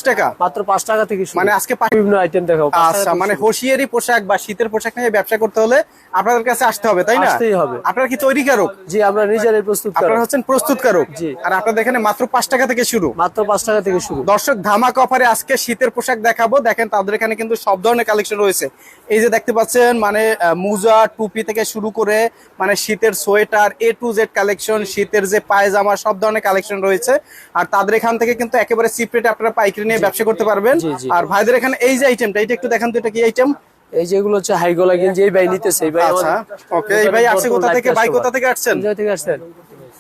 টাকা, মাত্র 5 টাকা থেকে শুরু। মানে আজকে বিভিন্ন আইটেম দেখাবো। আচ্ছা, মানে হোশিয়ারি পোশাক বা শীতের পোশাক নিয়ে ব্যবসা করতে হলে আপনাদের কাছে আসতে হবে, তাই না? আসতেই হবে। আপনারা কি তৈরিকারক? জি, আমরা নিজেরাই প্রস্তুত করি। আপনারা হচ্ছেন প্রস্তুতকারক। জি। আর আপনাদের এখানে মাত্র 5 টাকা থেকে শুরু। মাত্র 5 টাকা থেকে শুরু। দর্শক, ধামাকা অফারে আজকে শীতের পোশাক দেখাবো। দেখেন তাদের এখানে কিন্তু সব ধরনের কালেকশন রয়েছে। এই যে দেখতে পাচ্ছেন, মানে মুজা, টুপি থেকে শুরু করে মানে শীতের sweater, A to Z collection, শীতের যে পায়জামা, সব ধরনের কালেকশন রয়েছে। আর তাদের এখান থেকে কিন্তু একেবারে চিপ রেটে আপনারা পাইকারি নিয়ে ব্যবসা করতে পারবেন। আর ভাইদের এখানে এই যে আইটেমটা, এটা একটু দেখান তো, এটা কি আইটেম? এই যেগুলো হচ্ছে হাই গলা গেঞ্জি, এই ভাই নিতেছে। এই ভাই আচ্ছা, ওকে। এই ভাই আসছে কোথা থেকে? ভাই কোথা থেকে আসছেন? কোথা থেকে আসছেন?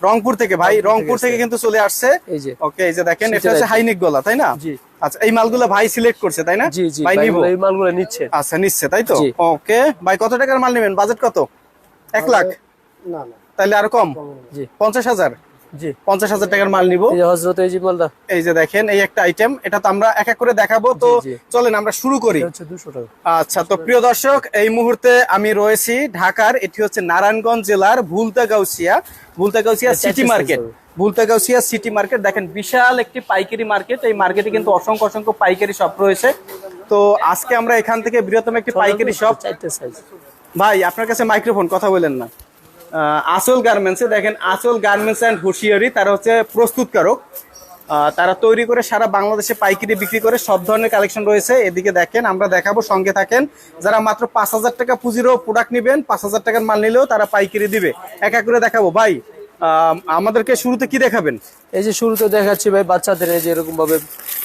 রংপুর থেকে। ভাই রংপুর থেকে কিন্তু চলে আসছে। এই যে, ওকে, এই যে দেখেন, এটা হচ্ছে হাইনেক গলা, তাই না? জি। আচ্ছা, এই মালগুলো ভাই সিলেক্ট করছে, তাই না? জি জি, ভাই নিব, এই মালগুলো নিচ্ছে। আচ্ছা, নিচ্ছে, তাই তো? জি। ওকে ভাই, কত টাকার মাল নেবেন? বাজেট কত? 1 লাখ? না না, তাহলে আরো কম। জি 50,000। জি, 50,000 টাকার মাল নিব। এই যে হযরত, এই যে মালদা, এই যে দেখেন, এই একটা আইটেম, এটা তো আমরা এক এক করে দেখাবো। তো জি। চলেন আমরা শুরু করি। এটা হচ্ছে 200 টাকা। আচ্ছা, তো প্রিয় দর্শক, এই মুহূর্তে আমি রয়েছি ঢাকার, এটি হচ্ছে নারায়ণগঞ্জ জেলার Bhulta Gausia city market. Bhulta Gausia city market, দেখেন বিশাল একটি পাইকারি মার্কেট। এই মার্কেটে কিন্তু অসংখ্য অসংখ্য পাইকারি শপ রয়েছে। তো আজকে আমরা এখান থেকে বৃহত্তম একটি পাইকারি শপ। 4টা সাইজ। ভাই আপনার কাছে মাইক্রোফোন, কথা বলেন না। আসল গার্মেন্টসে দেখেন, আসল গার্মেন্টস অ্যান্ড হুঁশিয়ারি, তারা হচ্ছে প্রস্তুতকারক। তারা তৈরি করে সারা বাংলাদেশে পাইকারি বিক্রি করে, সব ধরনের কালেকশন রয়েছে। এদিকে দেখেন, আমরা দেখাবো, সঙ্গে থাকেন। যারা মাত্র 5,000 টাকা পুঁজিরও প্রোডাক্ট নেবেন, 5,000 টাকার মাল নিলেও তারা পাইকারি দিবে। এক এক করে দেখাবো। ভাই আমাদেরকে শুরুতে কি দেখাবেন? এই যে শুরুতে দেখাচ্ছি ভাই বাচ্চাদের, এই যে এরকম ভাবে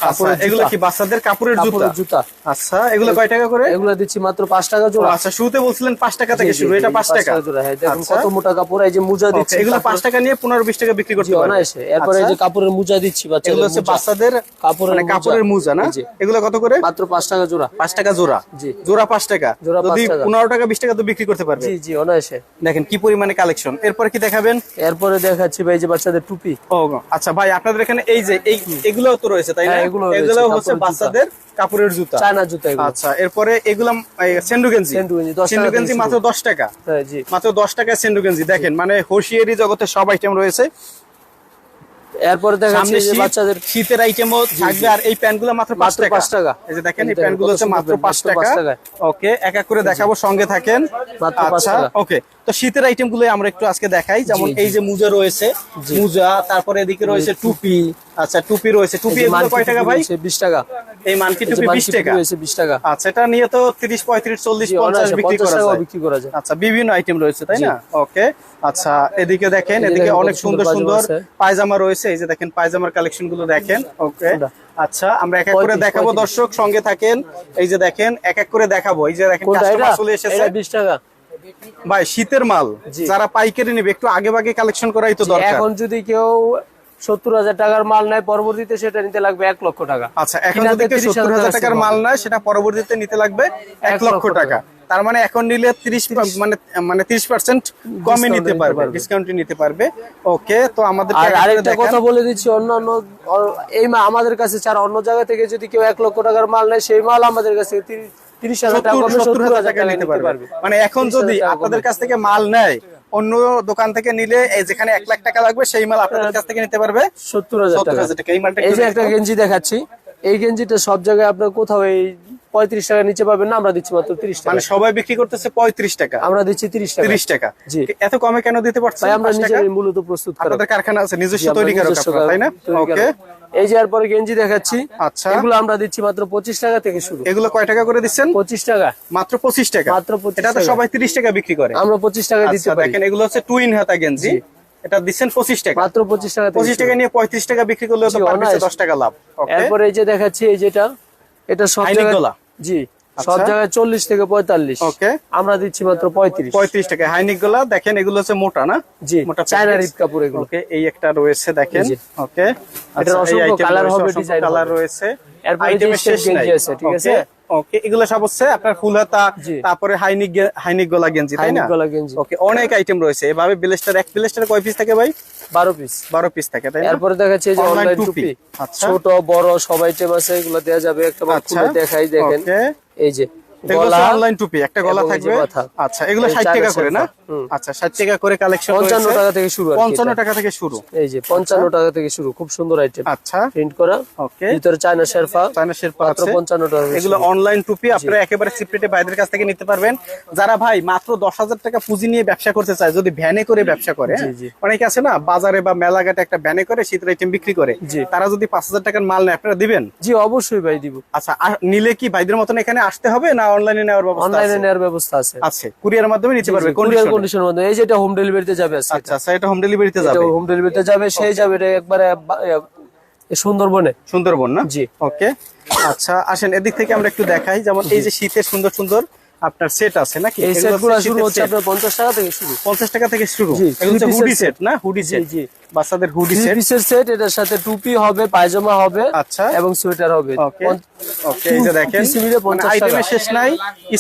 কাপড়ের জুতা। এগুলো কি বাচ্চাদের কাপড়ের জুতা? আচ্ছা, এগুলো কয় টাকা করে? এগুলো দিচ্ছি মাত্র 5 টাকা জোড়া। আচ্ছা, শুরুতে বলছিলেন 5 টাকা থেকে শুরু, এটা 5 টাকা জোড়া। হ্যাঁ, দেখুন কত মোটা কাপড়। এই যে মোজা দিচ্ছি, এগুলো 5 টাকা নিয়ে 15-20 টাকা বিক্রি করতে পারবেন। এরপর এই যে কাপড়ের মোজা দিচ্ছি বাচ্চাদের। এগুলো হচ্ছে বাচ্চাদের কাপড়ের মোজা না? এগুলো কত করে? মাত্র 5 টাকা জোড়া। 5 টাকা জোড়া? জি, জোড়া 5 টাকা। জোড়া 5 যদি টাকা। 15 টাকা 20 টাকা তো বিক্রি করতে পারবে। জি জি, অনায়াসে। দেখেন কি পরিমাণে কালেকশন। এরপর কি দেখাবেন? এরপরে দেখাচ্ছি ভাই যে বাচ্চাদের টুপি। ও আচ্ছা ভাই, আপনাদের এখানে এই যে এগুলোও তো রয়েছে, তাই না? হ্যাঁ, এগুলো হচ্ছে বাচ্চাদের কাপড়ের জুতা, চায়না জুতা এগুলো। আচ্ছা, এরপরে এগুলো সেন্ডু গেঞ্জি 10 টাকা মাত্র 10 টাকা। হ্যাঁ জি, মাত্র 10 টাকায় সেন্ডু গেঞ্জি। দেখেন, মানে হোশিয়ারি জগতে সব আইটেম রয়েছে। এরপরে দেখাচ্ছি যে বাচ্চাদের শীতের আইটেমও থাকবে। আর এই প্যান্টগুলো মাত্র 5 টাকা। এই যে দেখেন, এই প্যান্টগুলো হচ্ছে মাত্র 5 টাকা। ওকে, এক এক করে দেখাবো, সঙ্গে থাকেন। আচ্ছা, ওকে। তো শীতের আইটেমগুলো আমরা একটু আজকে দেখাই। যেমন এই যে মোজা রয়েছে, মোজা, তারপরে এদিকে রয়েছে টুপি। আচ্ছা, টুপি রয়েছে। টুপি এগুলো কয় টাকা ভাই? 20 টাকা। এই মানকি টুপি 20 টাকা। 20 টাকা। আচ্ছা, এটা নিয়ে তো 30, 35, 40, 50 বিক্রি করা যায়। আচ্ছা, বিভিন্ন আইটেম রয়েছে, তাই না? ওকে। আচ্ছা, এদিকে দেখেন, এদিকে অনেক সুন্দর সুন্দর পায়জামা রয়েছে। এই যে দেখেন, পায়জামার কালেকশন গুলো দেখেন। ওকে, আচ্ছা, আমরা এক এক করে দেখাবো। দর্শক সঙ্গে থাকেন। এই যে দেখেন, এক এক করে দেখাবো। এই যে দেখেন, কাস্টমার চলে এসেছে। 20 টাকা ভাই, শীতের মাল যারা পাইকারি নেবে, একটু আগে ভাগে কালেকশন করাই তো দরকার। এখন যদি কেউ 70,000 টাকার মাল নেয়, পরবর্তীতে সেটা নিতে লাগবে 1 লক্ষ টাকা। আচ্ছা, এখন যদি কেউ 70,000 টাকার মাল নেয়, সেটা পরবর্তীতে নিতে লাগবে 1 লক্ষ টাকা। তার মানে এখন নিলে 30% কমে নিতে পারবে, ডিসকাউন্টে নিতে পারবে। ওকে, তো আমাদের আরেকটা কথা বলে দিচ্ছি, অন্যান্য এই আমাদের কাছে ছাড়া অন্য জায়গা থেকে যদি কেউ 1 লক্ষ টাকার মাল নেয়, সেই মাল আমাদের কাছে 30,000 টাকা, 70,000 টাকা নিতে পারবে। মানে এখন যদি আপনাদের কাছ থেকে মাল নেয়, অন্য দোকান থেকে নিলে যেখানে 1 লাখ টাকা লাগবে, সেই মাল আপনাদের কাছ থেকে নিতে পারবে 70,000 টাকা। এই যে একটা গেঞ্জি দেখাচ্ছি, এই গেঞ্জিটা সব জায়গায় আপনার কোথাও এই 35 টাকা নিচে পাবেন না, আমরা দিচ্ছি মাত্র 30 টাকা। মানে সবাই বিক্রি করতেছে 35 টাকা, আমরা দিচ্ছি 30 টাকা। 30 টাকা। জি, এত কমে কেন দিতে পারছেন? ভাই আমরা নিজেরাই মূলত প্রস্তুত করি। আপনাদের কারখানা আছে, নিজস্ব তৈরি করা আপনারা, তাই না? ওকে। এই যে এরপরে গেঞ্জি দেখাচ্ছি। আচ্ছা, এগুলো আমরা দিচ্ছি মাত্র 25 টাকা থেকে শুরু। এগুলো কয় টাকা করে দিচ্ছেন? 25 টাকা। মাত্র 25 টাকা। মাত্র 25 এটা তো সবাই 30 টাকা বিক্রি করে, আমরা 25 টাকা দিতে পারি। দেখেন, এগুলো হচ্ছে টুইন হাতা গেঞ্জি, এটা দিচ্ছেন 25 টাকা। মাত্র 25 টাকা। 25 টাকা নিয়ে 35 টাকা বিক্রি করলে তো পার পিসে 10 টাকা লাভ। ওকে, এরপরে এই যে দেখাচ্ছি, এই যেটা, এটা সব জায়গায়, জি, সব জায়গায় 40 থেকে 45। ওকে, আমরা দিচ্ছি মাত্র 35 টাকা। হাইনিক গুলা দেখেন, এগুলো হচ্ছে মোটা না? জি, মোটা চায়না রিপ কাপড় এগুলো। ওকে, এই একটা রয়েছে দেখেন। ওকে, এটা অসংখ্য কালার হবে, ডিজাইন কালার রয়েছে। এরপর আইটেমের শেষ নাই আছে, ঠিক আছে? ওকে, এগুলো সব হচ্ছে আপনার ফুল হাতা, তারপরে হাইনিক গলা গেঞ্জি, তাই না? ওকে, অনেক আইটেম রয়েছে। এভাবে ব্লেস্টার, এক ব্লেস্টারে কয় পিস থাকে ভাই? 12 পিস। 12 পিস থাকে, তাই না? এরপরে দেখাচ্ছি এই যে অনলাইন টুপি, ছোট বড় সব আইটেম আছে, এগুলো দেয়া যাবে। একটা খুলে দেখাই, দেখেন। এই যে এগুলো অনলাইন টুপি, একটা গলা এবং এই যে থাকবে। মাথা। আচ্ছা, এগুলো এই 60 চায়না টাকা করে না? হুম। আচ্ছা, 60 টাকা করে কালেকশন 55 টাকা থেকে শুরু আর কি 55 এটা। টাকা থেকে শুরু। এই যে 55 টাকা থেকে শুরু, খুব সুন্দর আইটেম, আচ্ছা, প্রিন্ট করা, ওকে। ভিতরে চায়না শেরপা, চায়না শেরপা মাত্র আছে। 55 টাকা থেকে এগুলো শুরু। অনলাইন টুপি, আপনারা একেবারে সিপ্রেটে ভাইদের কাছ থেকে নিতে পারবেন। যারা ভাই মাত্র 10,000 টাকা পুঁজি নিয়ে ব্যবসা করতে চায়, যদি ভ্যানে করে ব্যবসা করে, জি, জি। অনেকে আছে না বাজারে বা মেলাঘাটে একটা ভ্যানে করে শীতের আইটেম বিক্রি করে, জি। তারা যদি 5,000 টাকার মাল নেয় আপনারা দিবেন? জি অবশ্যই ভাই দিব। আচ্ছা, আর নিলে কি ভাইদের মতন এখানে আসতে হবে না অনলাইনে নেওয়ার ব্যবস্থা অনলাইনে আছে? নেওয়ার ব্যবস্থা আছে। আছে, কুরিয়ার মাধ্যমে নিতে পারবে কুরিয়ার condition এ? কন্ডিশনের মধ্যে। এই যেটা হোম ডেলিভারিতে যাবে আজকে, আচ্ছা আচ্ছা, এটা হোম ডেলিভারিতে যাবে। হোম ডেলিভারিতে যাবে, সেই যাবে এটা একবারে সুন্দরবনে। সুন্দরবন না? জি। ওকে, আচ্ছা আসেন এদিক থেকে আমরা একটু দেখাই। যেমন এই যে শীতের সুন্দর সুন্দর আপনার সেট আছে নাকি? এই এগুলো সেটগুলো হচ্ছে শুরু শীতের হচ্ছে set। আপনার 50 টাকা থেকে শুরু। 50 টাকা থেকে শুরু। জি, এগুলো হচ্ছে three হুডি piece সেট না? হুডি জি, সেট, জি। বাচ্চাদের হুডি থ্রি সেট। পিসের সেট, এটার সাথে টুপি হবে, পায়জামা হবে, আচ্ছা, এবং সোয়েটার হবে। ওকে ওকে, এই যে দেখেন পিস মিলে 50 টাকা। আইটেমের শেষ নাই।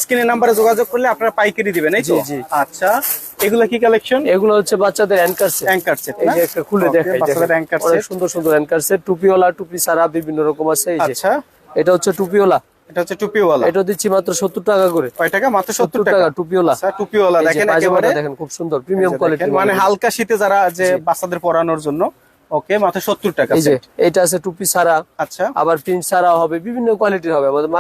স্ক্রিনের নাম্বারে যোগাযোগ করলে আপনারা পাইকারি দিবেন, এই তো? জি, জি। আচ্ছা, এগুলো কি কালেকশন? এগুলো হচ্ছে বাচ্চাদের অ্যাঙ্কার সেট। অ্যাঙ্কার সেট এই না? যে একটা খুলে Okay, দেখাই, বাচ্চাদের দেখেন। অ্যাঙ্কার অনেক সেট। সুন্দর সুন্দর অ্যাঙ্কার সেট, টুপিওয়ালা, টুপি ছাড়া বিভিন্ন রকম আছে। এই যে আচ্ছা, এটা হচ্ছে টুপিওয়ালা, এটা হচ্ছে টুপিওয়ালা। এটা দিচ্ছি মাত্র 70 টাকা করে। কয় টাকা? মাত্র 70 70 টাকা। টাকা টুপিওয়ালা। আচ্ছা, টুপিওয়ালা এই যে দেখেন পায়জামাটা একেবারে দেখেন, খুব সুন্দর প্রিমিয়াম কোয়ালিটি, দেখেন, মানে হালকা শীতে যারা যে বাচ্চাদের পরানোর জন্য। ওকে, মাত্র 70 টাকা এই যে set। এটা আছে টুপি ছাড়া, আচ্ছা, আবার প্রিন্ট ছাড়া হবে, বিভিন্ন কোয়ালিটির হবে। আমাদের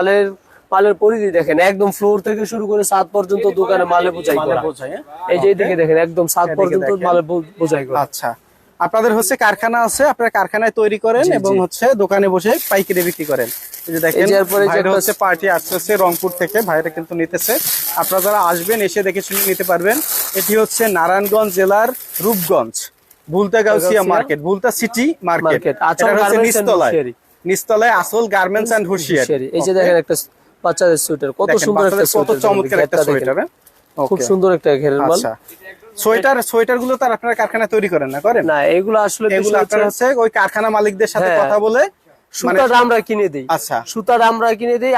মালের পরিধি দেখেন, একদম ফ্লোর থেকে শুরু করে ছাদ পর্যন্ত দোকানে মালে বোঝাই করা। বোঝায়, হ্যাঁ? এই যে এদিকে দেখেন, একদম ছাদ পর্যন্ত দেখেন। মালে বোঝাই করা। আচ্ছা, আপনাদের হচ্ছে কারখানা আছে, আপনারা কারখানায় তৈরি করেন এবং হচ্ছে দোকানে বসে পাইকারি বিক্রি করেন। এই যে দেখেন, এই যে এরপরে যে ভাইরা একটা- হচ্ছে পার্টি আসছে রংপুর থেকে, ভাইরা কিন্তু নিতেছে। আপনারা যারা আসবেন এসে দেখে শুনে নিতে পারবেন। এটি হচ্ছে নারায়ণগঞ্জ জেলার Rupganj, Bhulta Gausia market, Bhulta city market. Market, আচল এটা হচ্ছে গার্মেন্টস এন্ড নিচতলায়, হুঁশিয়ারি। নিচতলায় আসল গার্মেন্টস এন্ড হুঁশিয়ারি। এই যে দেখেন একটা বাচ্চাদের সোয়েটার, কত দেখেন, সুন্দর একটা বাচ্চাদের কত সোয়েটার, চমৎকার একটা সোয়েটার, হ্যাঁ? খুব Okay, সুন্দর একটা ঘেরের মাল। আচ্ছা। সোয়েটার গুলো তো আর আপনারা কারখানায় তৈরি করেন না, করেন? না, এগুলো আসলে এগুলো আপনারা হচ্ছে ওই কারখানা মালিকদের সাথে হ্যাঁ। কথা বলে, মানে সুতাটা আমরা কিনে দেই। আচ্ছা, সুতাটা আমরা কিনে দেই,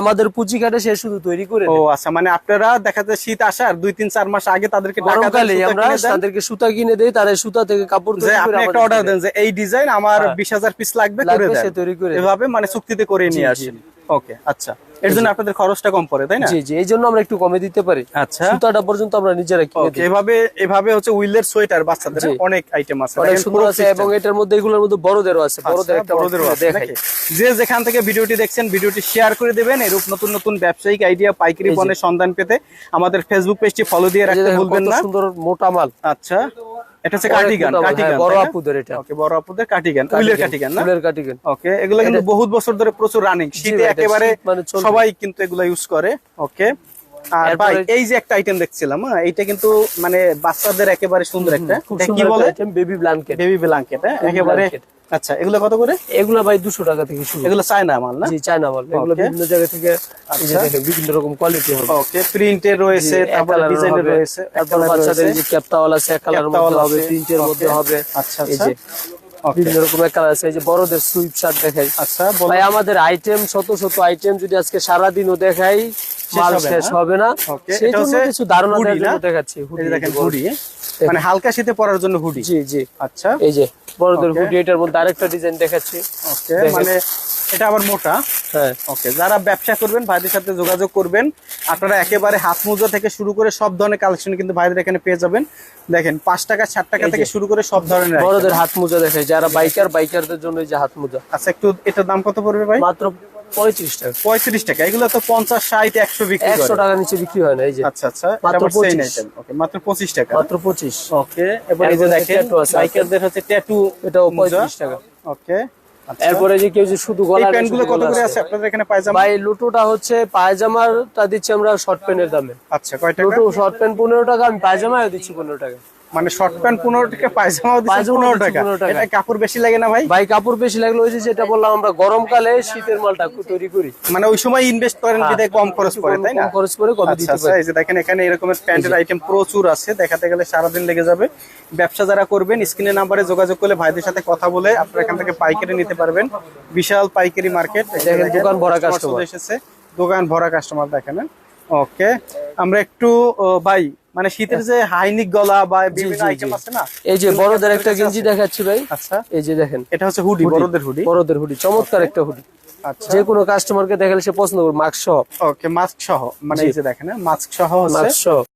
আমাদের পুঁজি কাটে, সে শুধু তৈরি করে ও দেয়। আচ্ছা, মানে আপনারা দেখা যায় শীত আসার 2-3-4 মাস আগে তাদেরকে টাকা দেন, গরমকালে সুতা আমরা কিনে দেন, তাদেরকে সুতা কিনে দেই, তারা সুতা থেকে কাপড় যে তৈরি করে আপনি একটা আমাদের অর্ডার দেয়। দেন যে এই ডিজাইন আমার হ্যাঁ। 20,000 পিস লাগবে, করে লাগবে, সে দেন। তৈরি করে দেয়। এভাবে মানে চুক্তিতে করে নিয়ে জি, আসেন। ওকে, আচ্ছা, এর জন্য আপনাদের খরচটা কম পড়ে, তাই না? জি, জি, এই জন্য আমরা একটু কমে দিতে পারি। আচ্ছা, সুতাটা পর্যন্ত আমরা নিজেরা কিনে ওকে, দিই। এভাবে হচ্ছে উইলের সোয়েটার বাচ্চাদের জি। অনেক আইটেম আছে, অনেক দেখেন সুন্দর পুরো আছে, system। এবং এটার মধ্যে এগুলোর মধ্যে বড়দেরও আছে। বড়দের আচ্ছা, একটা বড়দেরও আছে দেখাই। নাকি? যে যেখান থেকে ভিডিওটি দেখছেন ভিডিওটি শেয়ার করে দেবেন। এরূপ নতুন নতুন ব্যবসায়িক আইডিয়া পাইকারি পণ্যের সন্ধান পেতে আমাদের ফেসবুক পেজটি ফলো দিয়ে এই যে রাখতে দেখেন, ভুলবেন কত না। সুন্দর মোটা মাল। আচ্ছা, এটা হচ্ছে অনেক কার্ডিগান, মোটা মাল, হ্যাঁ, বড় আপুদের এটা। ওকে, বড় আপুদের কার্ডিগান, উইলের কার্ডিগান না? ফুলের কাটিগান। ওকে, এগুলো কিন্তু বহুত বছর ধরে প্রচুর রানিং, শীতে ভাই, এটা একেবারে শীত মানে চলবে। সবাই কিন্তু এগুলো ইউজ করে। ওকে, আর এরপরে- ভাই এই যে একটা আইটেম দেখছিলাম, হ্যাঁ, এইটা কিন্তু মানে বাচ্চাদের একেবারে সুন্দর একটা, খুব এটা কি সুন্দর বলে? Baby blanket. বেবি ব্ল্যাঙ্কেট, হ্যাঁ, Baby একেবারে। blanket। আচ্ছা, এগুলো কত করে? এগুলো ভাই 200 টাকা থেকে শুরু। এগুলো চায়না মাল না? জি, চায়না মাল। এগুলো Okay. বিভিন্ন জায়গা থেকে, এই যে আচ্ছা। দেখেন, বিভিন্ন রকম কোয়ালিটি হবে। ওকে, প্রিন্টের রয়েছে, জি, এক তারপরে কালারের ডিজাইনের হবে, রয়েছে, এক তারপর কালারের বাচ্চাদের রয়েছে, যে ক্যাপটাওয়ালা আছে, এক কালারের মধ্যে ক্যাপটাওয়ালা হবে, আছে, প্রিন্টের মধ্যে okay, হবে। আচ্ছা, এই আচ্ছা, যে ওকে, বিভিন্ন রকমের কালার আছে। এই যে বড়দের সুইপ শার্ট দেখাই। আচ্ছা, বলো। ভাই আমাদের আইটেম শত শত আইটেম, যদি আজকে সারাদিনও দেখাই মাল হবে শেষ না? হবে না। Okay, সেই এটা জন্য হচ্ছে কিছু ধারণা hoodie দেওয়ার জন্য না? দেখাচ্ছি। এই hoodie, যে দেখেন এই যে বড়। হুডি, মানে হালকা শীতে পরার জন্য হুডি। জি, জি, আচ্ছা, এই যে বড়দের Okay. হুডি, এটার মধ্যে আরেকটা ডিজাইন দেখাচ্ছি। ওকে, দেখেন। মানে এটা আবার মোটা। হ্যাঁ, ওকে, যারা ব্যবসা করবেন ভাইদের সাথে যোগাযোগ করবেন। আপনারা একেবারে হাত মোজা থেকে শুরু করে সব ধরনের কালেকশন কিন্তু ভাইদের এখানে পেয়ে যাবেন। দেখেন 5 টাকা 60 টাকা এই যে থেকে শুরু করে সব ধরনের item। বড়দের হাত মোজা দেখাই, যারা বাইকারদের জন্য এই যে হাত মোজা আচ্ছা, একটু এটার দাম কত পড়বে ভাই? মাত্র 35 টাকা। 35 টাকা। এগুলো তো 50, 60, 100 বিক্রি 100 করে। টাকা নিচে বিক্রি হয় না। এই যে আচ্ছা, আচ্ছা, এটা মাত্র আবার চেইন 25 আইটেম। ওকে, মাত্র 25 টাকা। মাত্র 25। ওকে, এবার এই যে এরপরে দেখেন tattoo আছে। বাইকারদের হচ্ছে ট্যাটু, এটাও 35 টাকা। ওকে, আচ্ছা। এরপরে যে কেউ যে শুধু এই গলা প্যান্ট গুলো কত করে আছে আপনাদের এখানে পায়জামা? ভাই লুটোটা হচ্ছে পায়জামাটা দিচ্ছি আমরা শর্ট প্যান্টের দামে। আচ্ছা, কয় টাকা? লুটো শর্ট প্যান্ট 15 টাকা, আমি পায়জামাও দিচ্ছি 15 টাকা। মানে শর্ট প্যান্ট 15 টাকা, পায়জামাও দিচ্ছেন পায়জামাও 15 দিচ্ছি টাকা। 15 টাকা। এটা কাপড় বেশি লাগে না ভাই? ভাই কাপড় বেশি লাগলো, ওই যে যেটা বললাম, আমরা গরমকালে শীতের মালটা তৈরি করি, মানে ওই সময় ইনভেস্ট করেন বিধায় কম খরচ পড়ে, তাই না? কম খরচ করে কমে আচ্ছা, দিতে আচ্ছা, পারি। এই যে দেখেন এখানে এরকমের প্যান্টের আইটেম প্রচুর আছে, দেখাতে গেলে সারাদিন লেগে যাবে। ব্যবসা যারা করবেন স্ক্রিনের নাম্বারে যোগাযোগ করলে ভাইদের সাথে কথা বলে আপনারা এখান থেকে পাইকারি নিতে পারবেন। বিশাল পাইকারি মার্কেট, দেখেন, দোকান ভরা কাস্টমার এসেছে, দোকান ভরা কাস্টমার দেখেন। ওকে, আমরা একটু ভাই মানে শীতের যে হাইনিক গলা বা বিভিন্ন জি, আইটেম জি। আছে না, এই যে বড়দের একটা গেঞ্জি দেখাচ্ছি ভাই। আচ্ছা, এই যে দেখেন, এটা হচ্ছে হুডি, বড়দের হুডি। বড়দের হুডি, চমৎকার একটা হুডি। আচ্ছা যে কোনো কাস্টমারকে দেখালে সে পছন্দ করবে মাস্ক সহ। ওকে, মাস্ক সহ, মানে এই যে দেখেন মাস্ক সহ হচ্ছে মাস্ক সহ